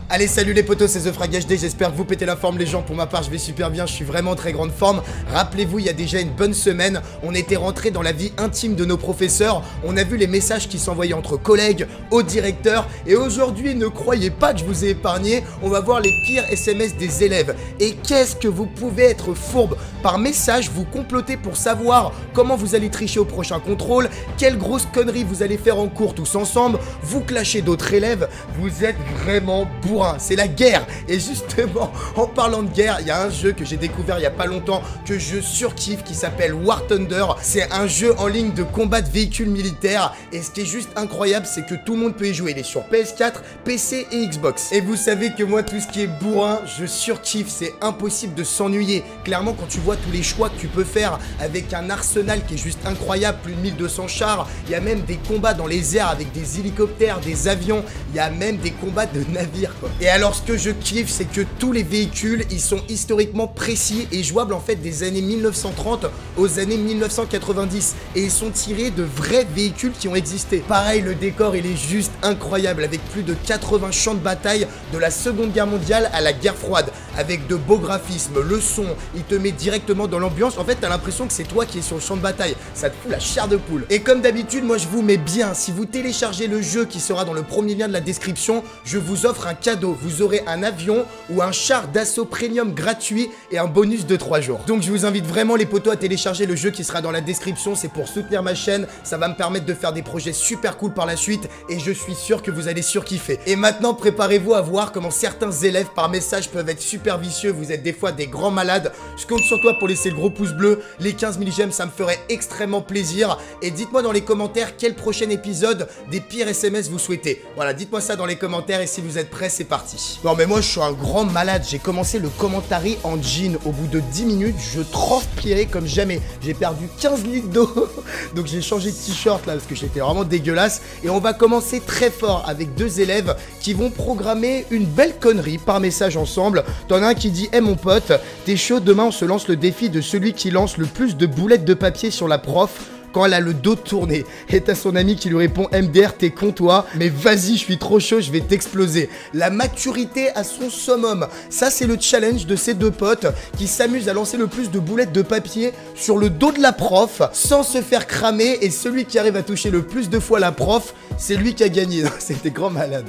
Allez, salut les potos, c'est The Frag HD, j'espère que vous pétez la forme les gens. Pour ma part je vais super bien, je suis vraiment en très grande forme. Rappelez-vous, il y a déjà une bonne semaine, on était rentré dans la vie intime de nos professeurs. On a vu les messages qui s'envoyaient entre collègues, au directeur. Et aujourd'hui, ne croyez pas que je vous ai épargné, on va voir les pires SMS des élèves. Et qu'est-ce que vous pouvez être fourbe. Par message, vous complotez pour savoir comment vous allez tricher au prochain contrôle, quelle grosse connerie vous allez faire en cours tous ensemble, vous clashez d'autres élèves, vous êtes vraiment bourrin. C'est la guerre. Et justement, en parlant de guerre, il y a un jeu que j'ai découvert il y a pas longtemps, que je surkiffe, qui s'appelle War Thunder. C'est un jeu en ligne de combat de véhicules militaires. Et ce qui est juste incroyable, c'est que tout le monde peut y jouer. Il est sur PS4, PC et Xbox. Et vous savez que moi, tout ce qui est bourrin, je surkiffe. C'est impossible de s'ennuyer. Clairement, quand tu vois tous les choix que tu peux faire avec un arsenal qui est juste incroyable, plus de 1200 chars, il y a même des combats dans les airs avec des hélicoptères, des avions, il y a même des combats de navires quoi. Et alors ce que je kiffe, c'est que tous les véhicules, ils sont historiquement précis et jouables en fait des années 1930 aux années 1990. Et ils sont tirés de vrais véhicules qui ont existé. Pareil, le décor, il est juste incroyable avec plus de 80 champs de bataille de la Seconde Guerre mondiale à la guerre froide. Avec de beaux graphismes, le son, il te met directement dans l'ambiance. En fait, t'as l'impression que c'est toi qui es sur le champ de bataille. Ça te fout la chair de poule. Et comme d'habitude, moi je vous mets bien. Si vous téléchargez le jeu qui sera dans le premier lien de la description, je vous offre un cadeau. Vous aurez un avion ou un char d'assaut premium gratuit et un bonus de 3 jours. Donc je vous invite vraiment les potos à télécharger le jeu qui sera dans la description. C'est pour soutenir ma chaîne. Ça va me permettre de faire des projets super cool par la suite. Et je suis sûr que vous allez surkiffer. Et maintenant, préparez-vous à voir comment certains élèves par message peuvent être super vicieux, vous êtes des fois des grands malades. Je compte sur toi pour laisser le gros pouce bleu, les 15 000 j'aime, ça me ferait extrêmement plaisir. Et dites-moi dans les commentaires quel prochain épisode des pires SMS vous souhaitez. Voilà, dites-moi ça dans les commentaires et si vous êtes prêts, c'est parti. Non mais moi je suis un grand malade, j'ai commencé le commentary en jean. Au bout de 10 minutes, je transpirais comme jamais. J'ai perdu 15 litres d'eau. Donc j'ai changé de t-shirt là parce que j'étais vraiment dégueulasse. Et on va commencer très fort avec deux élèves qui vont programmer une belle connerie par message ensemble. T'en as un qui dit: hey mon pote, t'es chaud, demain on se lance le défi de celui qui lance le plus de boulettes de papier sur la prof quand elle a le dos tourné. Et t'as son ami qui lui répond: MDR, t'es con toi, mais vas-y, je suis trop chaud, je vais t'exploser. La maturité à son summum. Ça, c'est le challenge de ces deux potes qui s'amusent à lancer le plus de boulettes de papier sur le dos de la prof sans se faire cramer. Et celui qui arrive à toucher le plus de fois la prof, c'est lui qui a gagné. C'était grand malade.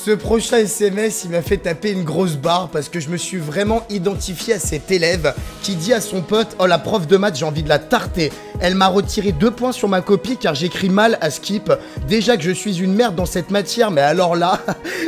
Ce prochain SMS, il m'a fait taper une grosse barre parce que je me suis vraiment identifié à cet élève qui dit à son pote: oh la prof de maths, j'ai envie de la tarter. Elle m'a retiré 2 points sur ma copie car j'écris mal à Skip. Déjà que je suis une merde dans cette matière, mais alors là,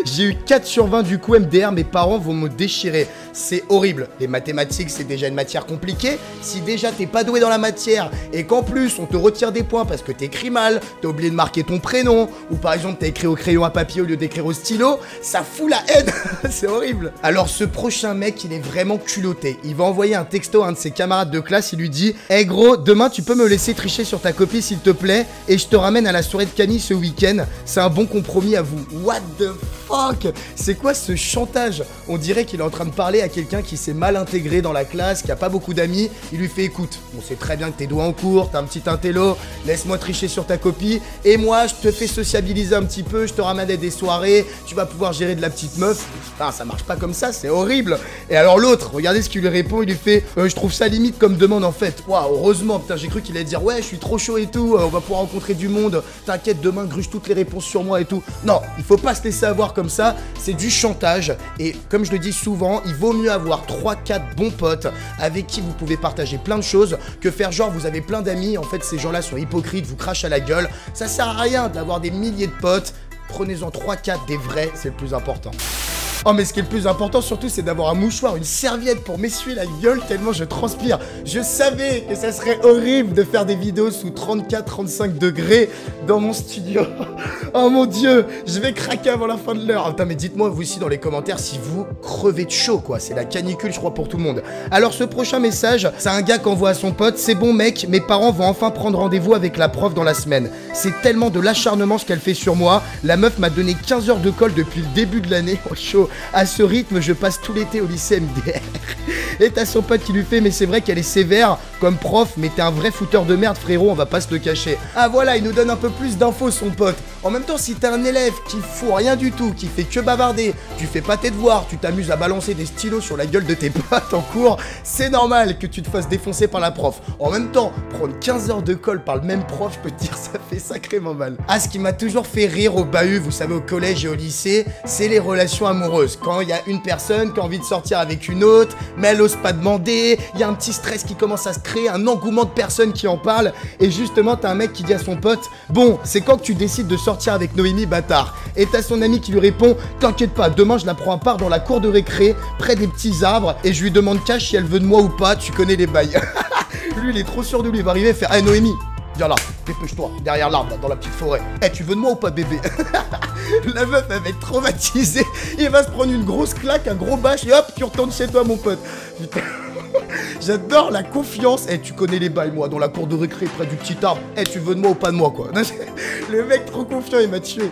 j'ai eu 4 sur 20 du coup MDR, mes parents vont me déchirer. C'est horrible. Les mathématiques, c'est déjà une matière compliquée. Si déjà t'es pas doué dans la matière et qu'en plus on te retire des points parce que t'écris mal, t'as oublié de marquer ton prénom, ou par exemple t'as écrit au crayon à papier au lieu d'écrire au stylo, ça fout la haine. C'est horrible. Alors ce prochain mec, il est vraiment culotté. Il va envoyer un texto à un de ses camarades de classe, il lui dit: hey gros, demain tu peux me laisser tricher sur ta copie s'il te plaît, et je te ramène à la soirée de Camille ce week-end. C'est un bon compromis à vous. What the fuck? C'est quoi ce chantage? On dirait qu'il est en train de parler à quelqu'un qui s'est mal intégré dans la classe, qui a pas beaucoup d'amis. Il lui fait: écoute, on sait très bien que t'es doué en cours, t'as un petit intello, laisse-moi tricher sur ta copie, et moi je te fais sociabiliser un petit peu, je te ramène à des soirées, tu vas pouvoir gérer de la petite meuf. Putain, ça marche pas comme ça, c'est horrible. Et alors l'autre, regardez ce qu'il lui répond, il lui fait: je trouve ça limite comme demande en fait. Waouh, heureusement, putain, j'ai cru qu'il allait dire: ouais, je suis trop chaud et tout, on va pouvoir rencontrer du monde, t'inquiète, demain gruge toutes les réponses sur moi et tout. Non, il faut pas se laisser avoir comme ça, c'est du chantage. Et comme je le dis souvent, il vaut mieux avoir 3-4 bons potes avec qui vous pouvez partager plein de choses que faire genre vous avez plein d'amis, en fait ces gens-là sont hypocrites, vous crachent à la gueule. Ça sert à rien d'avoir des milliers de potes. Prenez-en 3-4 des vrais, c'est le plus important. Oh mais ce qui est le plus important surtout, c'est d'avoir un mouchoir, une serviette pour m'essuyer la gueule tellement je transpire. Je savais que ça serait horrible de faire des vidéos sous 34-35 degrés dans mon studio. Oh mon dieu, je vais craquer avant la fin de l'heure. Putain mais dites-moi vous aussi dans les commentaires si vous crevez de chaud quoi. C'est la canicule je crois pour tout le monde. Alors ce prochain message, c'est un gars qui envoie à son pote: c'est bon mec, mes parents vont enfin prendre rendez-vous avec la prof dans la semaine. C'est tellement de l'acharnement ce qu'elle fait sur moi. La meuf m'a donné 15 heures de colle depuis le début de l'année. Oh chaud. À ce rythme, je passe tout l'été au lycée MDR. Et t'as son pote qui lui fait: mais c'est vrai qu'elle est sévère comme prof, mais t'es un vrai fouteur de merde frérot, on va pas se le cacher. Ah voilà, il nous donne un peu plus d'infos son pote. En même temps, si t'es un élève qui fout rien du tout, qui fait que bavarder, tu fais pas tes devoirs, tu t'amuses à balancer des stylos sur la gueule de tes potes en cours, c'est normal que tu te fasses défoncer par la prof. En même temps, prendre 15 heures de colle par le même prof, je peux te dire, ça fait sacrément mal. Ah, ce qui m'a toujours fait rire au bahut, vous savez, au collège et au lycée, c'est les relations amoureuses. Quand il y a une personne qui a envie de sortir avec une autre, mais elle ose pas demander, il y a un petit stress qui commence à se créer, un engouement de personnes qui en parlent, et justement, t'as un mec qui dit à son pote, bon, c'est quand que tu décides de sortir avec Noémie, bâtard? Et t'as son ami qui lui répond, t'inquiète pas, demain je la prends à part dans la cour de récré, près des petits arbres, et je lui demande cash si elle veut de moi ou pas, tu connais les bails. Lui, il est trop sûr de lui, il va arriver et faire, hey Noémie, viens là, dépêche-toi, derrière l'arbre, dans la petite forêt. Eh, tu veux de moi ou pas, bébé? La meuf, elle va être traumatisée, il va se prendre une grosse claque, un gros bâche, et hop, tu retournes chez toi, mon pote. Putain. J'adore la confiance. Eh, tu connais les bails, moi, dans la cour de récré, près du petit arbre. Eh, tu veux de moi ou pas de moi, quoi. Le mec trop confiant, il m'a tué.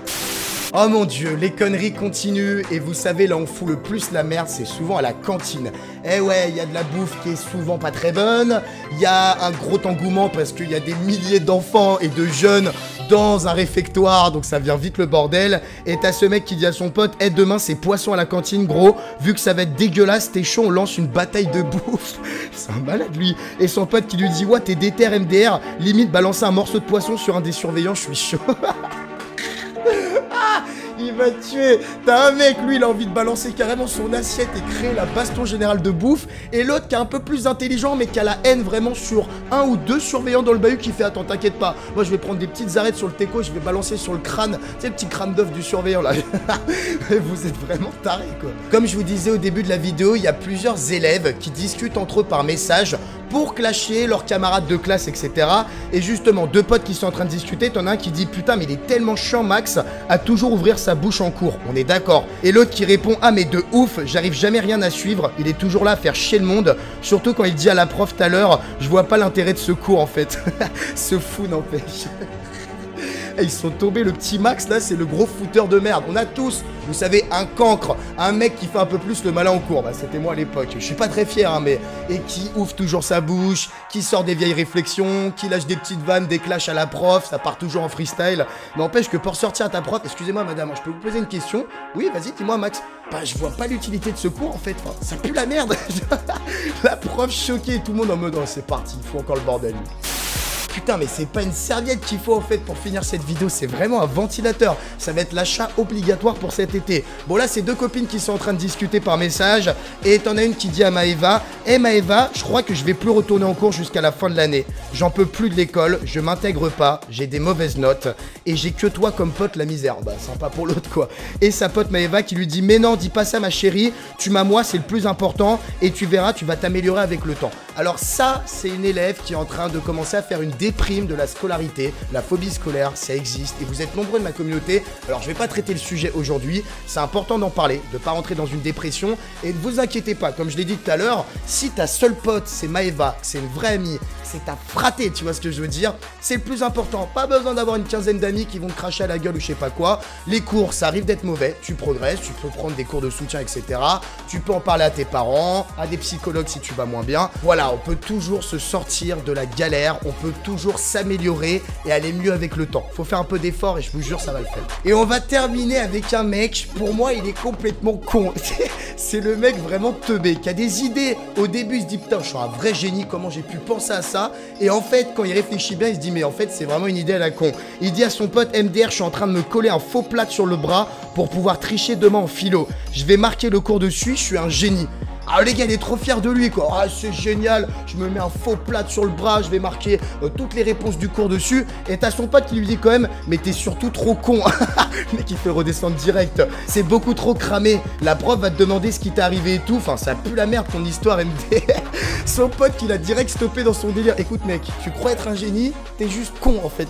Oh mon dieu, les conneries continuent et vous savez là on fout le plus la merde, c'est souvent à la cantine. Eh ouais, il y a de la bouffe qui est souvent pas très bonne, il y a un gros engouement parce qu'il y a des milliers d'enfants et de jeunes dans un réfectoire, donc ça vient vite le bordel. Et t'as ce mec qui dit à son pote, eh demain c'est poisson à la cantine gros, vu que ça va être dégueulasse, t'es chaud, on lance une bataille de bouffe. C'est un malade lui. Et son pote qui lui dit, ouais t'es déter MDR, limite balancer un morceau de poisson sur un des surveillants, je suis chaud. Il va te tuer. T'as un mec, lui, il a envie de balancer carrément son assiette et créer la baston générale de bouffe. Et l'autre qui est un peu plus intelligent, mais qui a la haine vraiment sur un ou deux surveillants dans le bahut qui fait, attends, t'inquiète pas. Moi, je vais prendre des petites arêtes sur le teco, je vais balancer sur le crâne. Tu sais, le petit crâne d'œuf du surveillant, là. Vous êtes vraiment tarés, quoi. Comme je vous disais au début de la vidéo, il y a plusieurs élèves qui discutent entre eux par message pour clasher leurs camarades de classe, etc. Et justement, deux potes qui sont en train de discuter, t'en as un qui dit, putain, mais il est tellement chiant, Max, à toujours ouvrir sa bouche en cours, on est d'accord. Et l'autre qui répond, ah mais de ouf, j'arrive jamais rien à suivre, il est toujours là à faire chier le monde, surtout quand il dit à la prof tout à l'heure, je vois pas l'intérêt de ce cours en fait. Ce fou n'empêche. Et ils sont tombés, le petit Max là c'est le gros fouteur de merde. On a tous, vous savez, un cancre, un mec qui fait un peu plus le malin en cours. Bah c'était moi à l'époque, je suis pas très fier hein, mais... Et qui ouvre toujours sa bouche, qui sort des vieilles réflexions, qui lâche des petites vannes, des clashs à la prof, ça part toujours en freestyle. N'empêche que pour sortir à ta prof, excusez-moi madame, je peux vous poser une question? Oui vas-y dis-moi Max. Bah je vois pas l'utilité de ce cours en fait, enfin, ça pue la merde. La prof choquée, tout le monde en mode oh, c'est parti, il faut encore le bordel. Putain mais c'est pas une serviette qu'il faut en fait pour finir cette vidéo, c'est vraiment un ventilateur. Ça va être l'achat obligatoire pour cet été. Bon là c'est deux copines qui sont en train de discuter par message. Et t'en as une qui dit à Maëva, hey Maëva, je crois que je vais plus retourner en cours jusqu'à la fin de l'année. J'en peux plus de l'école, je m'intègre pas, j'ai des mauvaises notes. Et j'ai que toi comme pote la misère. Bah sympa pour l'autre quoi. Et sa pote Maëva qui lui dit, mais non dis pas ça ma chérie, tu m'as moi c'est le plus important. Et tu verras tu vas t'améliorer avec le temps. Alors ça c'est une élève qui est en train de commencer à faire une déprime de la scolarité, la phobie scolaire, ça existe et vous êtes nombreux de ma communauté. Alors je vais pas traiter le sujet aujourd'hui, c'est important d'en parler, de pas rentrer dans une dépression et ne vous inquiétez pas, comme je l'ai dit tout à l'heure, si ta seule pote c'est Maëva, c'est une vraie amie, c'est ta fraté, tu vois ce que je veux dire, c'est le plus important, pas besoin d'avoir une quinzaine d'amis qui vont te cracher à la gueule ou je sais pas quoi. Les cours ça arrive d'être mauvais, tu progresses, tu peux prendre des cours de soutien etc, tu peux en parler à tes parents, à des psychologues si tu vas moins bien. Voilà, on peut toujours se sortir de la galère, on peut toujours s'améliorer et aller mieux avec le temps. Faut faire un peu d'effort et je vous jure ça va le faire. Et on va terminer avec un mec, pour moi il est complètement con. C'est le mec vraiment teubé, qui a des idées. Au début il se dit putain je suis un vrai génie, comment j'ai pu penser à ça. Et en fait quand il réfléchit bien il se dit mais en fait c'est vraiment une idée à la con. Il dit à son pote MDR, je suis en train de me coller un faux plat sur le bras pour pouvoir tricher demain en philo. Je vais marquer le cours dessus, je suis un génie. Ah les gars il est trop fier de lui quoi. Ah c'est génial, je me mets un faux plat sur le bras, je vais marquer toutes les réponses du cours dessus. Et t'as son pote qui lui dit quand même mais t'es surtout trop con. Le mec il fait redescendre direct. C'est beaucoup trop cramé. La prof va te demander ce qui t'est arrivé et tout. Enfin ça pue la merde ton histoire MDR. Son pote qui l'a direct stoppé dans son délire. Écoute mec, tu crois être un génie, t'es juste con en fait.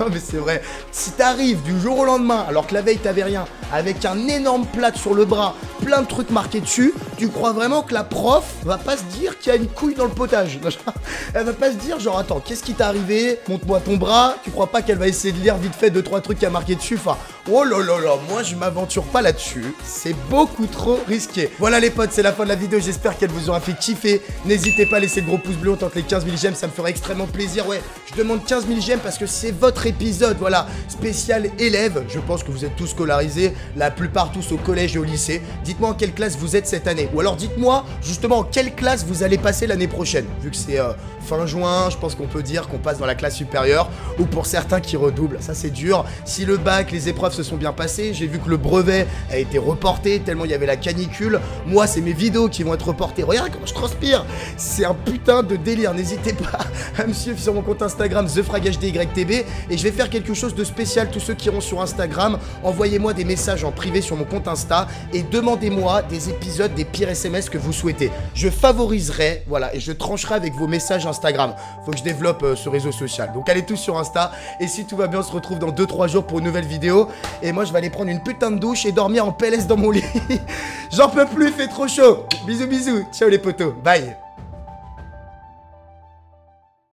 Non mais c'est vrai. Si t'arrives du jour au lendemain alors que la veille t'avais rien, avec un énorme plat sur le bras, plein de trucs marqués dessus, tu crois crois vraiment que la prof va pas se dire qu'il y a une couille dans le potage. Elle va pas se dire genre attends, qu'est-ce qui t'est arrivé? Montre-moi ton bras. Tu crois pas qu'elle va essayer de lire vite fait 2-3 trucs qui a marqué dessus? Enfin, oh là là là, moi je m'aventure pas là-dessus. C'est beaucoup trop risqué. Voilà les potes, c'est la fin de la vidéo. J'espère qu'elle vous aura fait kiffer. N'hésitez pas à laisser le gros pouce bleu. On tente les 15 000 j'aime, ça me ferait extrêmement plaisir. Ouais, je demande 15 000 j'aime parce que c'est votre épisode. Voilà, spécial élève. Je pense que vous êtes tous scolarisés, la plupart tous au collège et au lycée. Dites-moi en quelle classe vous êtes cette année. Ou alors dites-moi justement en quelle classe vous allez passer l'année prochaine. Vu que c'est fin juin, je pense qu'on peut dire qu'on passe dans la classe supérieure. Ou pour certains qui redoublent, ça c'est dur. Si le bac, les épreuves se sont bien passées, j'ai vu que le brevet a été reporté tellement il y avait la canicule. Moi, c'est mes vidéos qui vont être reportées. Regarde comment je transpire. C'est un putain de délire. N'hésitez pas à me suivre sur mon compte Instagram TheFragHDYTB et je vais faire quelque chose de spécial. Tous ceux qui iront sur Instagram, envoyez-moi des messages en privé sur mon compte Insta et demandez-moi des épisodes des pires SMS que vous souhaitez. Je favoriserai, voilà, et je trancherai avec vos messages Instagram. Faut que je développe ce réseau social. Donc allez tous sur Insta et si tout va bien, on se retrouve dans 2-3 jours pour une nouvelle vidéo. Et moi, je vais aller prendre une putain de douche et dormir en PLS dans mon lit. J'en peux plus, il fait trop chaud. Bisous, bisous. Ciao les potos. Bye.